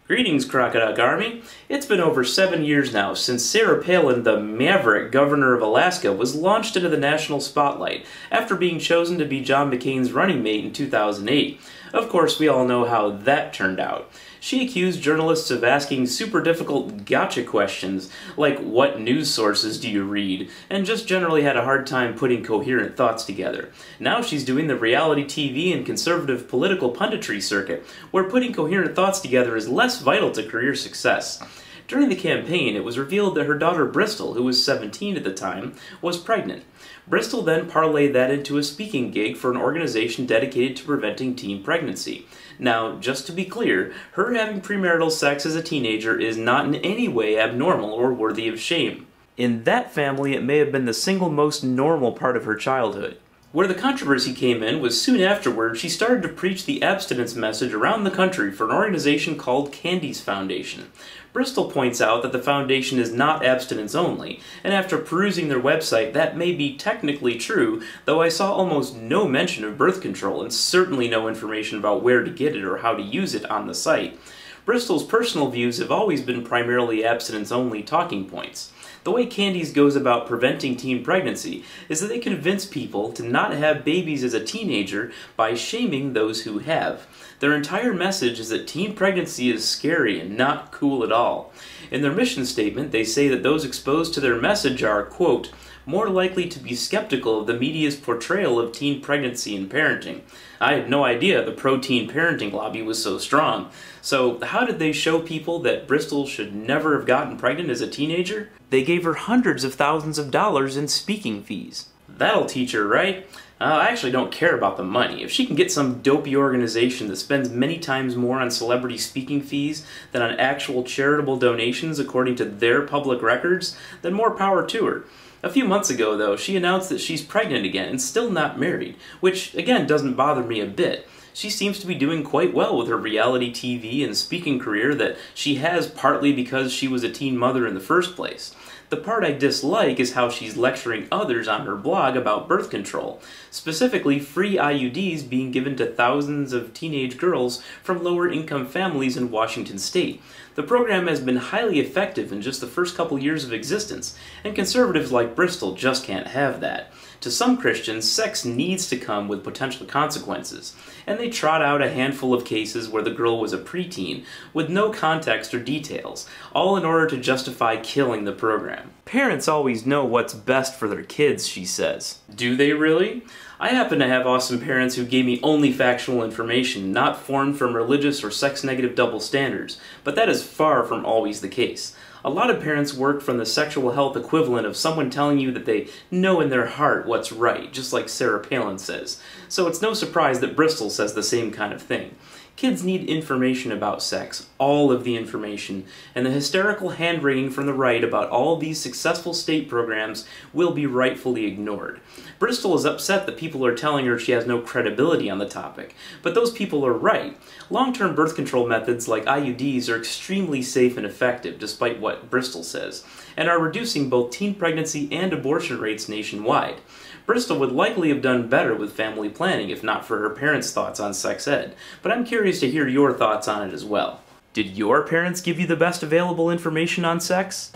Greetings, Crocodile Army. It's been over 7 years now since Sarah Palin, the maverick governor of Alaska, was launched into the national spotlight after being chosen to be John McCain's running mate in 2008. Of course, we all know how that turned out. She accused journalists of asking super difficult gotcha questions, like what news sources do you read, and just generally had a hard time putting coherent thoughts together. Now she's doing the reality TV and conservative political punditry circuit, where putting coherent thoughts together is less vital to career success. During the campaign, it was revealed that her daughter Bristol, who was 17 at the time, was pregnant. Bristol then parlayed that into a speaking gig for an organization dedicated to preventing teen pregnancy. Now, just to be clear, her having premarital sex as a teenager is not in any way abnormal or worthy of shame. In that family, it may have been the single most normal part of her childhood. Where the controversy came in was soon afterward she started to preach the abstinence message around the country for an organization called Candy's Foundation. Bristol points out that the foundation is not abstinence only, and after perusing their website that may be technically true, though I saw almost no mention of birth control and certainly no information about where to get it or how to use it on the site. Bristol's personal views have always been primarily abstinence-only talking points. The way Candy's goes about preventing teen pregnancy is that they convince people to not have babies as a teenager by shaming those who have. Their entire message is that teen pregnancy is scary and not cool at all. In their mission statement, they say that those exposed to their message are, quote, more likely to be skeptical of the media's portrayal of teen pregnancy and parenting. I had no idea the pro-teen parenting lobby was so strong. So how did they show people that Bristol should never have gotten pregnant as a teenager? They gave her hundreds of thousands of dollars in speaking fees. That'll teach her, right? I actually don't care about the money. If she can get some dopey organization that spends many times more on celebrity speaking fees than on actual charitable donations according to their public records, then more power to her. A few months ago, though, she announced that she's pregnant again and still not married, which, again, doesn't bother me a bit. She seems to be doing quite well with her reality TV and speaking career that she has partly because she was a teen mother in the first place. The part I dislike is how she's lecturing others on her blog about birth control, specifically free IUDs being given to thousands of teenage girls from lower-income families in Washington state. The program has been highly effective in just the first couple years of existence, and conservatives like Bristol just can't have that. To some Christians, sex needs to come with potential consequences, and they trot out a handful of cases where the girl was a preteen, with no context or details, all in order to justify killing the program. Parents always know what's best for their kids, she says. Do they really? I happen to have awesome parents who gave me only factual information, not formed from religious or sex-negative double standards, but that is far from always the case. A lot of parents work from the sexual health equivalent of someone telling you that they know in their heart what's right, just like Sarah Palin says. So it's no surprise that Bristol says the same kind of thing. Kids need information about sex, all of the information, and the hysterical hand-wringing from the right about all these successful state programs will be rightfully ignored. Bristol is upset that people are telling her she has no credibility on the topic, but those people are right. Long-term birth control methods like IUDs are extremely safe and effective, despite what Bristol says, and are reducing both teen pregnancy and abortion rates nationwide. Bristol would likely have done better with family planning if not for her parents' thoughts on sex ed, but I'm curious to hear your thoughts on it as well. Did your parents give you the best available information on sex?